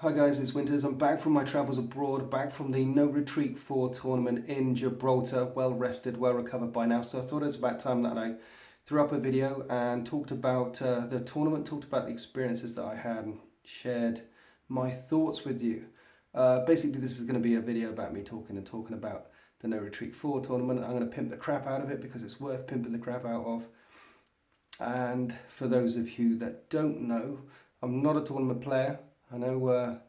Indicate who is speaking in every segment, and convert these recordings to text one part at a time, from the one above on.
Speaker 1: Hi guys, it's Winters. I'm back from my travels abroad, back from the No Retreat 4 tournament in Gibraltar, well rested, well recovered by now. So I thought it was about time that I threw up a video and talked about the tournament, talked about the experiences that I had and shared my thoughts with you. Basically, this is going to be a video about me talking about the No Retreat 4 tournament. I'm going to pimp the crap out of it because it's worth pimping the crap out of. And for those of you that don't know, I'm not a tournament player. I know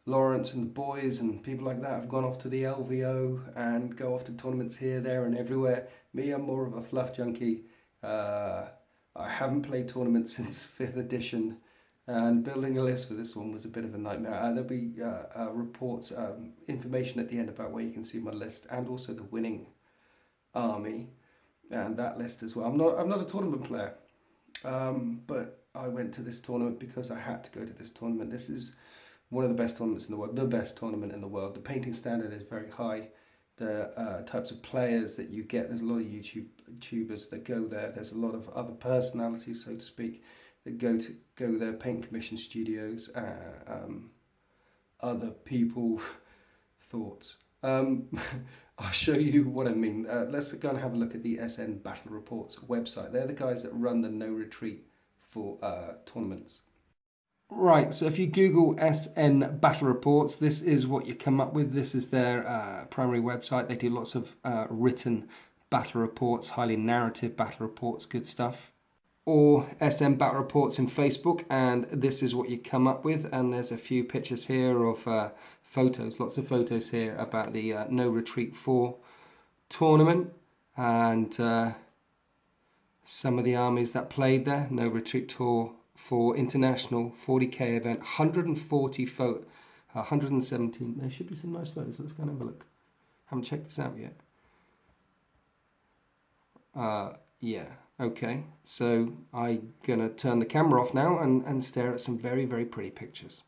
Speaker 1: Lawrence and the boys and people like that have gone off to the LVO and go off to tournaments here, there and everywhere. Me, I'm more of a fluff junkie. I haven't played tournaments since 5th edition, and building a list for this one was a bit of a nightmare. There'll be reports, information at the end about where you can see my list and also the winning army and that list as well. I'm not a tournament player, but I went to this tournament because I had to go to this tournament. This is one of the best tournaments in the world, the best tournament in the world. The painting standard is very high. The types of players that you get, there's a lot of YouTubers that go there. There's a lot of other personalities, so to speak, that go there, paint commission studios, other people, thoughts. I'll show you what I mean. Let's go and have a look at the SN Battle Reports website. They're the guys that run the No Retreat for tournaments. Right, so if you Google SN Battle Reports, this is what you come up with. This is their primary website. They do lots of written battle reports, highly narrative battle reports, good stuff. Or SN Battle Reports in Facebook, and this is what you come up with. And there's a few pictures here of photos, lots of photos here about the No Retreat 4 tournament, and some of the armies that played there. No Retreat Tour for international 40k event, 140 photo, 117. There should be some nice photos. Let's go and have a look. Haven't checked this out yet. Yeah, okay. So I'm gonna turn the camera off now and stare at some very, very pretty pictures.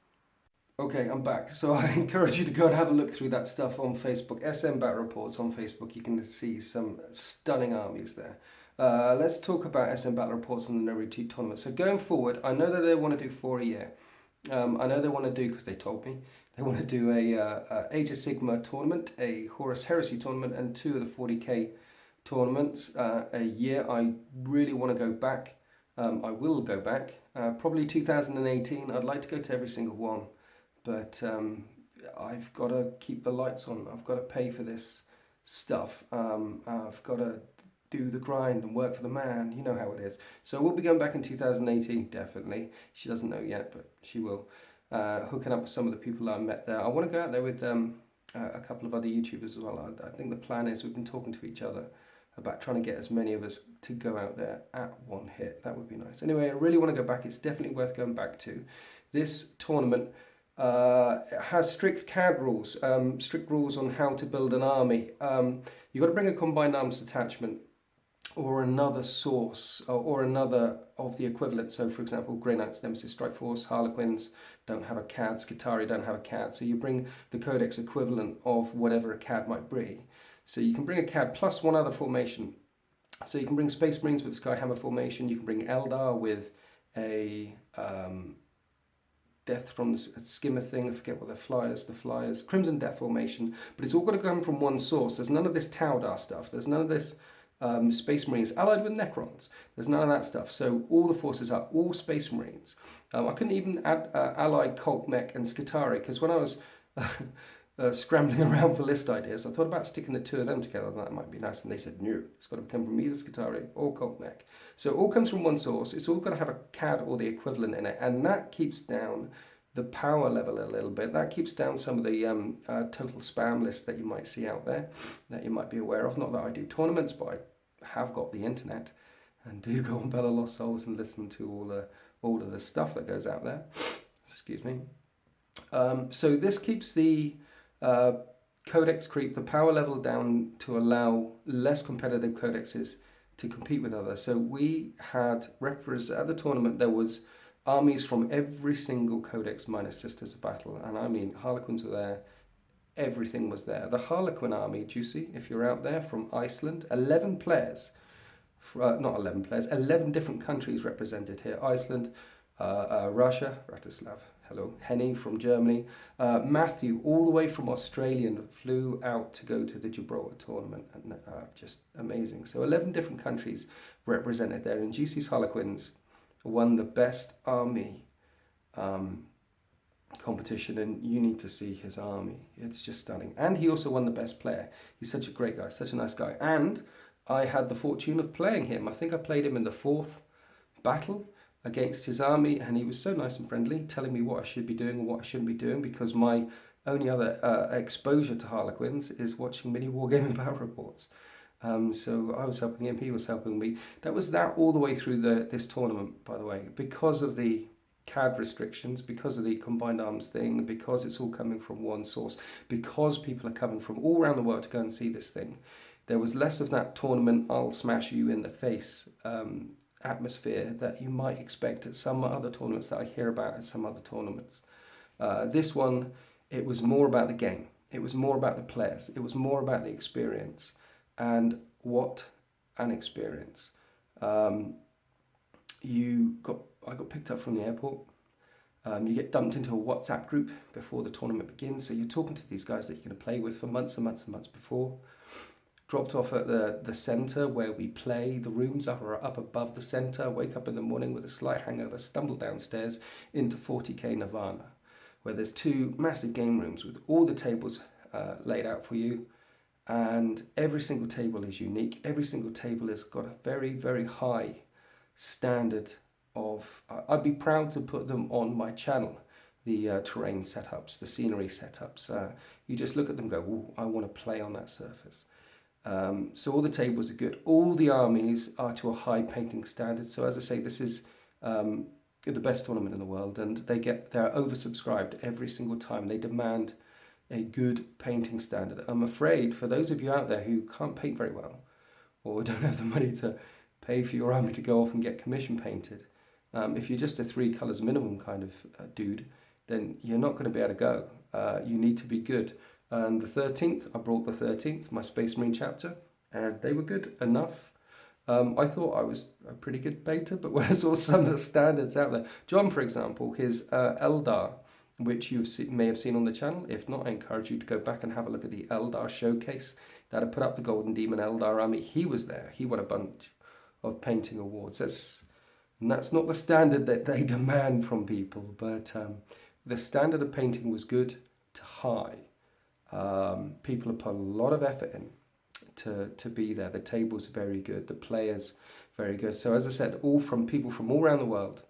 Speaker 1: Okay, I'm back. So I encourage you to go and have a look through that stuff on Facebook. SN Battle Reports on Facebook. You can see some stunning armies there. Let's talk about SN Battle Reports and the No Retreat tournament. So going forward, I know that they want to do 4 a year. I know they want to do, because they told me, they want to do a Age of Sigma tournament, a Horus Heresy tournament, and 2 of the 40k tournaments a year. I really want to go back. I will go back. Probably 2018. I'd like to go to every single one. But I've got to keep the lights on. I've got to pay for this stuff. I've got to do the grind and work for the man. You know how it is. So we'll be going back in 2018, definitely. She doesn't know yet, but she will. Hooking up with some of the people I met there. I want to go out there with a couple of other YouTubers as well. I think the plan is we've been talking to each other about trying to get as many of us to go out there at one hit. That would be nice. Anyway, I really want to go back. It's definitely worth going back to. This tournament has strict CAD rules, strict rules on how to build an army. You've got to bring a combined arms detachment or another source or another of the equivalent. So for example, Grey Knights, Nemesis, Strike Force, Harlequins don't have a CAD, Skitarii don't have a CAD. So you bring the Codex equivalent of whatever a CAD might be. So you can bring a CAD plus one other formation. So you can bring Space Marines with Skyhammer formation, you can bring Eldar with a Death from the skimmer thing, I forget what the flyers, Crimson Death formation, but it's all got to come from one source. There's none of this Taudar stuff, there's none of this Space Marines allied with Necrons, there's none of that stuff. So all the forces are all Space Marines. I couldn't even add allied Cult Mech and Skitarii, because when I was scrambling around for list ideas, I thought about sticking the 2 of them together, and that might be nice, and they said no, it's got to come from either Skitarii or Cult Mech. So it all comes from one source, it's all got to have a CAD or the equivalent in it, and that keeps down the power level a little bit. That keeps down some of the total spam lists that you might see out there, that you might be aware of. Not that I do tournaments, but I have got the internet, and do go on Bella Lost Souls and listen to all of the stuff that goes out there. Excuse me. So this keeps the codex creep, the power level down to allow less competitive codexes to compete with others. So we had at the tournament, there was armies from every single codex minus Sisters of Battle, and I mean Harlequins were there, everything was there. The Harlequin army, do you see, if you're out there, from Iceland, 11 players not 11 players, 11 different countries represented here. Iceland, Russia, Ratislav, hello, Henny from Germany, Matthew all the way from Australia flew out to go to the Gibraltar tournament, and just amazing. So 11 different countries represented there, and GC's Harlequins won the best army competition, and you need to see his army. It's just stunning. And he also won the best player. He's such a great guy, such a nice guy. And I had the fortune of playing him. I think I played him in the 4th battle against his army, and he was so nice and friendly, telling me what I should be doing and what I shouldn't be doing, because my only other exposure to Harlequins is watching mini wargaming battle reports. So I was helping him, he was helping me. That was that all the way through this tournament, by the way, because of the CAD restrictions, because of the combined arms thing, because it's all coming from one source, because people are coming from all around the world to go and see this thing. There was less of that tournament, I'll smash you in the face atmosphere that you might expect at some other tournaments that I hear about at some other tournaments. This one, it was more about the game. It was more about the players. It was more about the experience. And what an experience. I got picked up from the airport. You get dumped into a WhatsApp group before the tournament begins. So you're talking to these guys that you're going to play with for months and months and months before. Dropped off at the centre where we play. The rooms are up above the centre. Wake up in the morning with a slight hangover. Stumble downstairs into 40k Nirvana, where there's 2 massive game rooms with all the tables laid out for you. And every single table is unique. Every single table has got a very, very high standard of... I'd be proud to put them on my channel, the terrain setups, the scenery setups. You just look at them and go, ooh, I want to play on that surface. So all the tables are good. All the armies are to a high painting standard. So as I say, this is the best tournament in the world, and they're oversubscribed every single time. They demand a good painting standard. I'm afraid for those of you out there who can't paint very well, or don't have the money to pay for your army to go off and get commission painted, if you're just a 3 colours minimum kind of dude, then you're not going to be able to go. You need to be good. And the 13th, I brought the 13th, my Space Marine chapter, and they were good enough. I thought I was a pretty good painter, but when I saw some of the standards out there, John, for example, his Eldar, which you may have seen on the channel. If not, I encourage you to go back and have a look at the Eldar showcase that I put up, the Golden Demon Eldar army. He was there. He won a bunch of painting awards. That's not the standard that they demand from people, but the standard of painting was good to high. People have put a lot of effort in to be there. The table's very good. The players very good. So as I said, all from people from all around the world.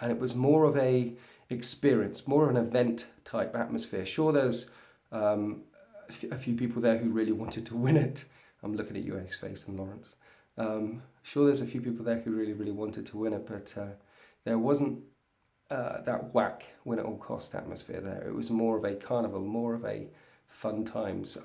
Speaker 1: And it was more of a experience, more of an event type atmosphere. Sure, there's a few people there who really wanted to win it. I'm looking at you, Ace Face and Lawrence. Sure, there's a few people there who really, really wanted to win it, but there wasn't that whack win at all cost atmosphere there. It was more of a carnival, more of a fun times.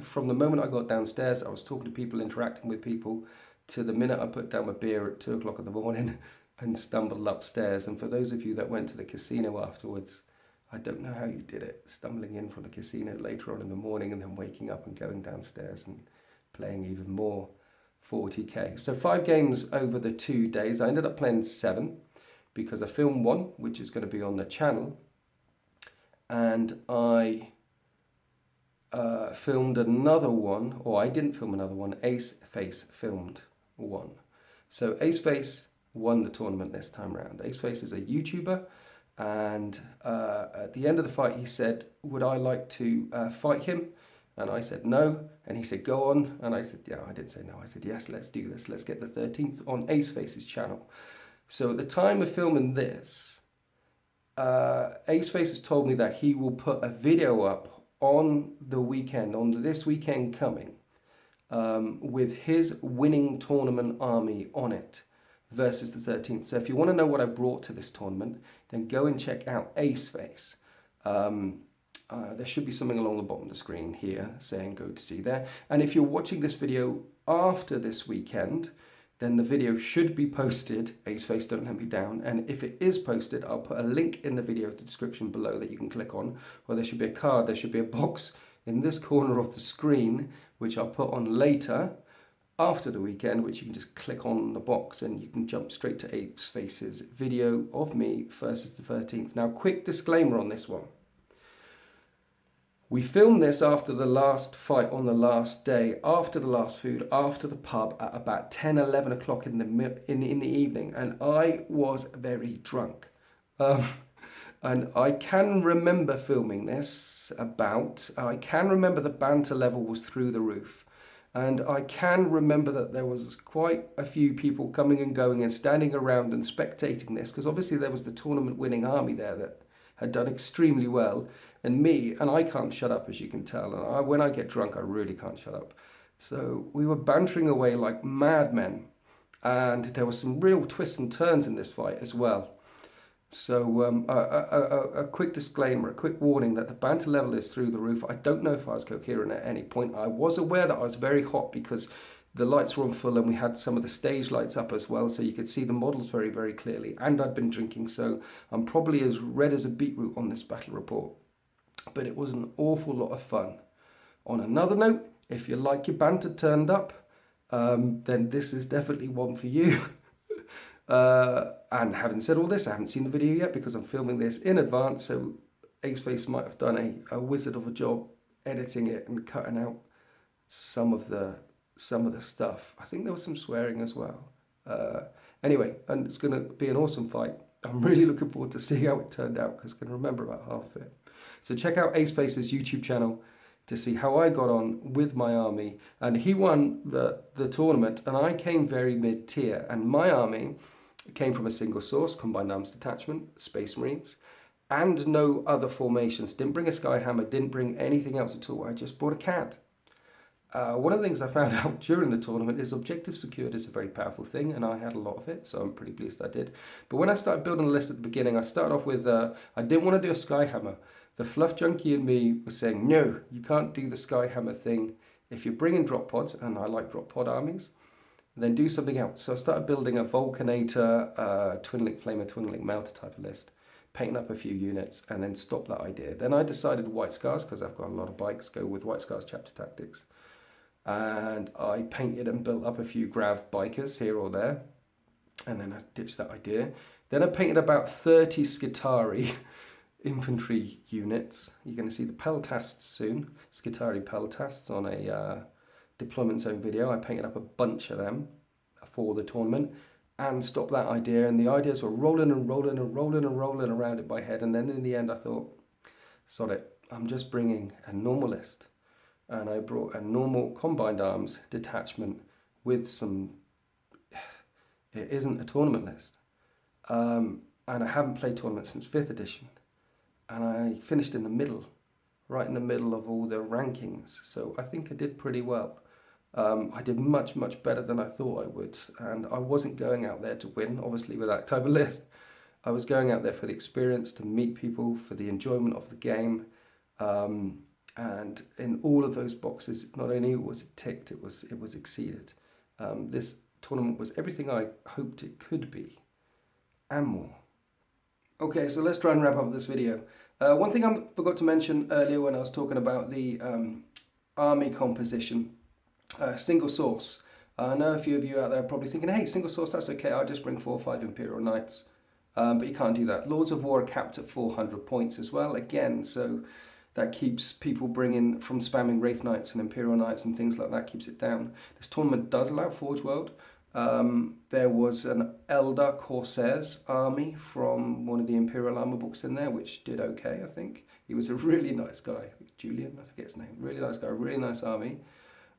Speaker 1: From the moment I got downstairs, I was talking to people, interacting with people, to the minute I put down my beer at 2 o'clock in the morning and stumbled upstairs. And for those of you that went to the casino afterwards, I don't know how you did it, stumbling in from the casino later on in the morning and then waking up and going downstairs and playing even more 40k. So 5 games over the 2 days. I ended up playing 7 because I filmed 1, which is going to be on the channel, and I filmed another one, or I didn't film another one. Ace Face filmed 1. So Ace Face won the tournament this time around. Ace Face is a YouTuber, and at the end of the fight he said, would I like to fight him? And I said no, and he said go on, and I said yeah. I didn't say no, I said yes, let's do this, let's get the 13th on Ace Face's channel. So at the time of filming this, Ace Face has told me that he will put a video up on the weekend, on this weekend coming, with his winning tournament army on it versus the 13th. So if you want to know what I brought to this tournament, then go and check out Ace Face. There should be something along the bottom of the screen here saying go to see there. And if you're watching this video after this weekend, then the video should be posted. Ace Face, don't let me down. And if it is posted, I'll put a link in the video description below that you can click on, or there should be a card, there should be a box in this corner of the screen, which I'll put on later, after the weekend, which you can just click on the box and you can jump straight to Ape's Face's video of me versus the 13th. Now, quick disclaimer on this one. We filmed this after the last fight on the last day, after the last food, after the pub at about 10, 11 o'clock in the evening, and I was very drunk. And I can remember filming this I can remember the banter level was through the roof. And I can remember that there was quite a few people coming and going and standing around and spectating this, because obviously there was the tournament winning army there that had done extremely well, and me, and I can't shut up, as you can tell. And when I get drunk, I really can't shut up. So we were bantering away like madmen, and there was some real twists and turns in this fight as well. So a quick disclaimer, a quick warning that the banter level is through the roof. I don't know if I was coherent at any point. I was aware that I was very hot because the lights were on full and we had some of the stage lights up as well, so you could see the models very, very clearly. And I'd been drinking, so I'm probably as red as a beetroot on this battle report. But it was an awful lot of fun. On another note, if you like your banter turned up, then this is definitely one for you. And having said all this, I haven't seen the video yet because I'm filming this in advance, so Aceface might have done a wizard of a job editing it and cutting out some of the stuff. I think there was some swearing as well. Anyway, and it's going to be an awesome fight. I'm really looking forward to seeing how it turned out because I can remember about half of it. So check out Aceface's YouTube channel to see how I got on with my army. And he won the tournament and I came very mid-tier, and my army came from a single source, Combined Arms Detachment, Space Marines, and no other formations. Didn't bring a Skyhammer, didn't bring anything else at all. I just brought a CAD. One of the things I found out during the tournament is objective secured is a very powerful thing, and I had a lot of it, so I'm pretty pleased I did. But when I started building the list at the beginning, I started off with, I didn't want to do a Skyhammer. The fluff junkie in me was saying, no, you can't do the Skyhammer thing. If you're bringing drop pods, and I like drop pod armies, then do something else. So I started building a Vulcanator, Twin Link Flamer, Twin Link Melter type of list, painting up a few units, and then stop that idea. Then I decided White Scars, because I've got a lot of bikes, go with White Scars Chapter Tactics. And I painted and built up a few Grav bikers here or there, and then I ditched that idea. Then I painted about 30 Skitari infantry units. You're going to see the Peltasts soon, Skitari Peltasts on a deployment zone video. I painted up a bunch of them for the tournament and stopped that idea, and the ideas were rolling and rolling and rolling and rolling around in my head, and then in the end I thought, sod it, I'm just bringing a normal list. And I brought a normal Combined Arms detachment with some, it isn't a tournament list. And I haven't played tournaments since 5th edition. And I finished in the middle, right in the middle of all the rankings. So I think I did pretty well. I did much, much better than I thought I would. And I wasn't going out there to win, obviously, with that type of list. I was going out there for the experience, to meet people, for the enjoyment of the game. And in all of those boxes, not only was it ticked, it was exceeded. This tournament was everything I hoped it could be, and more. Okay, so let's try and wrap up this video. One thing I forgot to mention earlier when I was talking about the army composition, single source. I know a few of you out there are probably thinking, hey, single source, that's okay, I'll just bring 4 or 5 Imperial Knights. But you can't do that. Lords of War are capped at 400 points as well, again, so that keeps people bringing from spamming Wraith Knights and Imperial Knights and things like that, keeps it down. This tournament does allow Forge World. There was an Eldar Corsairs army from one of the Imperial Armor books in there, which did okay, I think. He was a really nice guy, Julian, I forget his name, really nice guy, really nice army.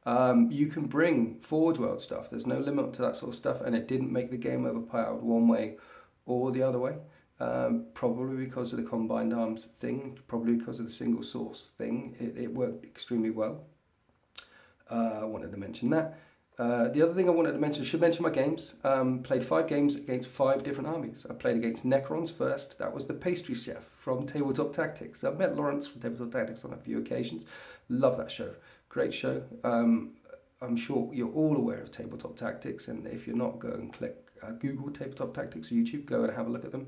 Speaker 1: You can bring Forge World stuff, there's no limit to that sort of stuff, and it didn't make the game overpowered one way or the other way. Probably because of the Combined Arms thing, probably because of the single source thing, it worked extremely well. I wanted to mention that. The other thing I wanted to mention, I should mention my games. Played 5 games against 5 different armies. I played against Necrons first. That was the pastry chef from Tabletop Tactics. I've met Lawrence from Tabletop Tactics on a few occasions. Love that show. Great show. I'm sure you're all aware of Tabletop Tactics, and if you're not, go and click Google Tabletop Tactics or YouTube. Go and have a look at them.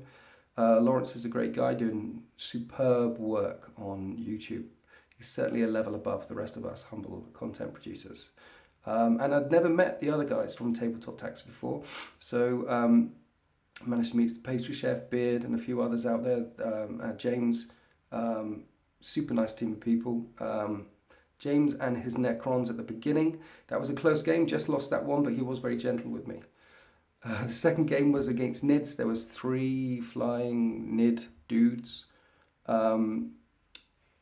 Speaker 1: Lawrence is a great guy doing superb work on YouTube. He's certainly a level above the rest of us humble content producers. And I'd never met the other guys from Tabletop Tactics before, so I managed to meet the pastry chef, Beard, and a few others out there. James, super nice team of people. James and his Necrons at the beginning. That was a close game, just lost that one, but he was very gentle with me. The second game was against Nids. There was 3 flying Nid dudes. And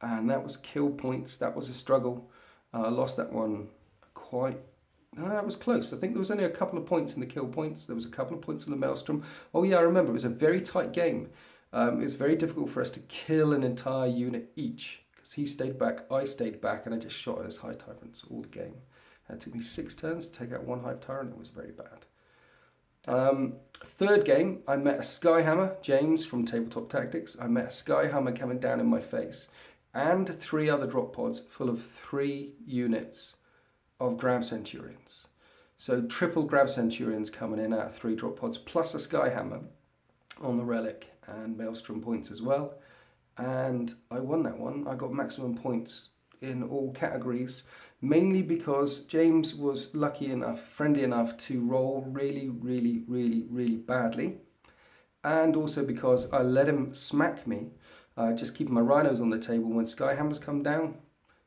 Speaker 1: that was kill points. That was a struggle. I lost that one quite... that was close. I think there was only a couple of points in the kill points. There was a couple of points in the Maelstrom. Oh yeah, I remember. It was a very tight game. It was very difficult for us to kill an entire unit each. Because he stayed back, I stayed back, and I just shot at his Hive Tyrants all the game. It took me 6 turns to take out 1 Hive Tyrant. It was very bad. Third game, I met a Skyhammer, James from Tabletop Tactics. I met a Skyhammer coming down in my face, and 3 other drop pods full of 3 units of Grav Centurions. So triple Grav Centurions coming in out of 3 drop pods, plus a Skyhammer on the Relic and Maelstrom points as well. And I won that one. I got maximum points in all categories, mainly because James was lucky enough, friendly enough to roll really, really, really, really badly. And also because I let him smack me, just keeping my rhinos on the table. When Skyhammers come down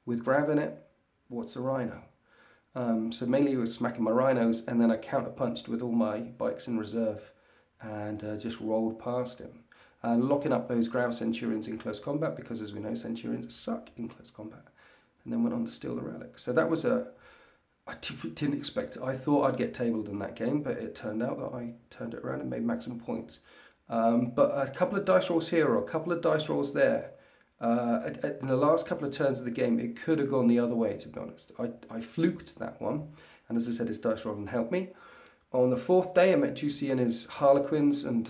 Speaker 1: with Grav in it, what's a rhino? So mainly he was smacking my rhinos, and then I counterpunched with all my bikes in reserve and just rolled past him. Locking up those Grav Centurions in close combat, because as we know, Centurions suck in close combat. And then went on to steal the Relic. So that was I didn't expect it. I thought I'd get tabled in that game, but it turned out that I turned it around and made maximum points. But a couple of dice rolls here or a couple of dice rolls there, in the last couple of turns of the game, it could have gone the other way, to be honest. I fluked that one, and as I said, his dice roll didn't help me. On the 4th day, I met Juicy and his Harlequins, and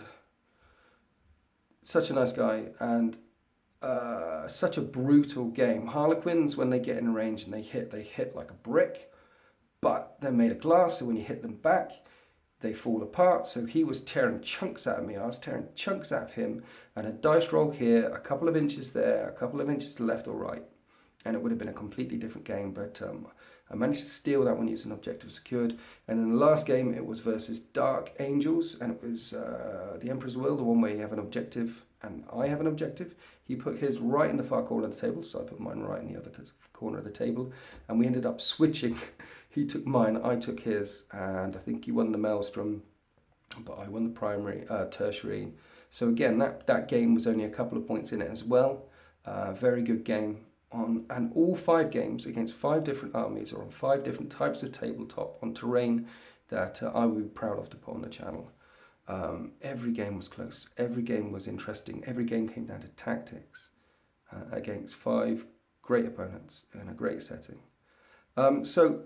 Speaker 1: such a nice guy, and such a brutal game. Harlequins, when they get in range and they hit like a brick, but they're made of glass, so when you hit them back, they fall apart. So he was tearing chunks out of me, I was tearing chunks out of him, and a dice roll here, a couple of inches there, a couple of inches to left or right, and it would have been a completely different game, but I managed to steal that one using objective secured. And in the last game, it was versus Dark Angels, and it was the Emperor's Will, the one where you have an objective and I have an objective. He put his right in the far corner of the table, so I put mine right in the other corner of the table, and we ended up switching. He took mine, I took his, and I think he won the Maelstrom, but I won the primary, tertiary. So again, that game was only a couple of points in it as well. Very good game. And all 5 games against 5 different armies or on 5 different types of tabletop on terrain that I would be proud of to put on the channel. Every game was close, every game was interesting, every game came down to tactics against 5 great opponents in a great setting. So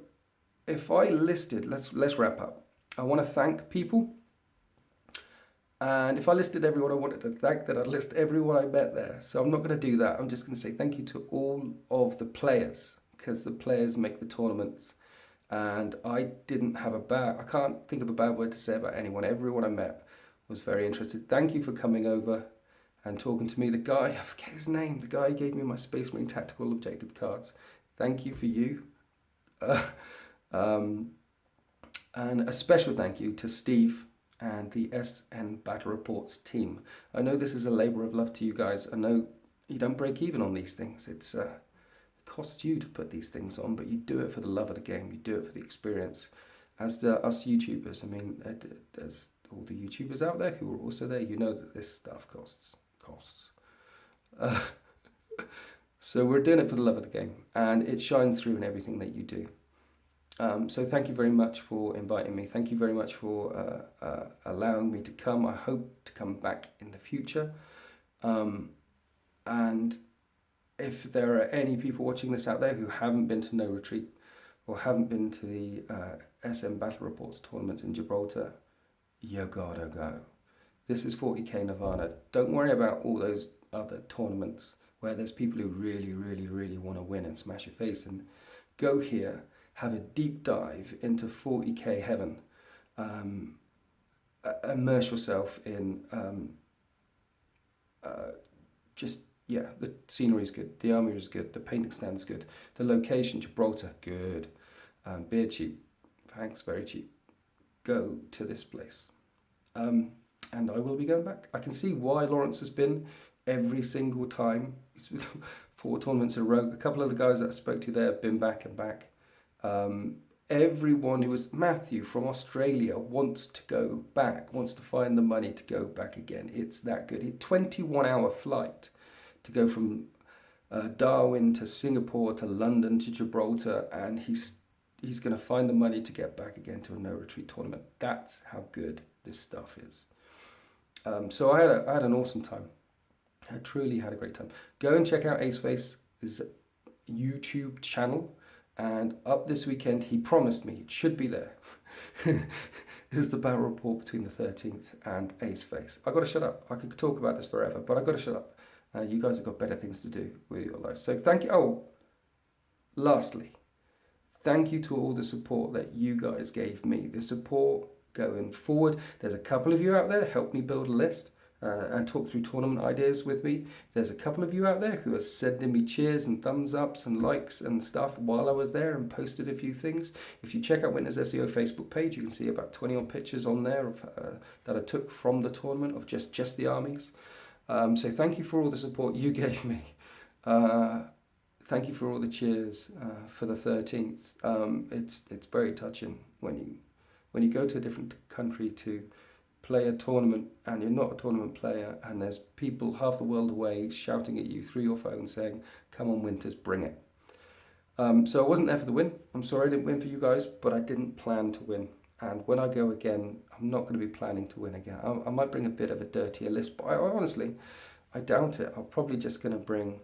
Speaker 1: if I listed, let's wrap up. I want to thank people. And if I listed everyone I wanted to thank, then I'd list everyone I met there. So I'm not going to do that. I'm just going to say thank you to all of the players, because the players make the tournaments. And I can't think of a bad word to say about anyone. Everyone I met was very interested. Thank you for coming over and talking to me. The guy, I forget his name, the guy who gave me my Space Marine Tactical Objective cards. Thank you for you. And a special thank you to Steve and the SN Battle Reports team. I know this is a labour of love to you guys. I know you don't break even on these things. It costs you to put these things on, but you do it for the love of the game. You do it for the experience. As do us YouTubers. I mean, there's all the YouTubers out there who are also there. You know that this stuff costs. So we're doing it for the love of the game, and it shines through in everything that you do. So thank you very much for inviting me. Thank you very much for allowing me to come. I hope to come back in the future. And if there are any people watching this out there who haven't been to No Retreat or haven't been to the SM Battle Reports tournament in Gibraltar, you gotta go. This is 40k Nirvana. Don't worry about all those other tournaments where there's people who really, really, really want to win and smash your face. And go here. Have a deep dive into 40k heaven. Immerse yourself in the scenery is good, the army is good, the painting stand is good, the location, Gibraltar, good. beer cheap, thanks, very cheap. Go to this place. And I will be going back. I can see why Lawrence has been every single time. 4 tournaments in a row. A couple of the guys that I spoke to there have been back and back. Everyone who was Matthew from Australia wants to go back, wants to find the money to go back again. It's that good. A 21-hour flight to go from Darwin to Singapore to London to Gibraltar, and he's going to find the money to get back again to a no retreat tournament. That's how good this stuff is. So I had an awesome time. I truly had a great time. Go and check out Aceface's YouTube channel. And up this weekend, he promised me it should be there. Here's the battle report between the 13th and Aceface. I got to shut up. I could talk about this forever, but I got to shut up. You guys have got better things to do with your life. So thank you. Oh, lastly, thank you to all the support that you guys gave me. The support going forward. There's a couple of you out there helped me build a list and talk through tournament ideas with me. There's a couple of you out there who are sending me cheers and thumbs ups and likes and stuff while I was there and posted a few things. If you check out Winter's SEO Facebook page, you can see about 20 odd pictures on there of, that I took from the tournament of just the armies. So thank you for all the support you gave me. Thank you for all the cheers for the 13th. It's very touching when you go to a different country to play a tournament and you're not a tournament player and there's people half the world away shouting at you through your phone saying, come on Winters, bring it. So I wasn't there for the win. I'm sorry I didn't win for you guys, but I didn't plan to win. And when I go again, I'm not going to be planning to win again. I might bring a bit of a dirtier list, but honestly, I doubt it. I'm probably just going to bring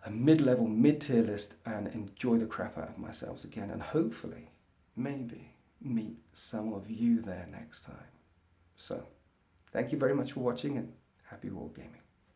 Speaker 1: a mid-level, mid-tier list and enjoy the crap out of myself again. And hopefully, maybe meet some of you there next time. So, thank you very much for watching and happy wargaming.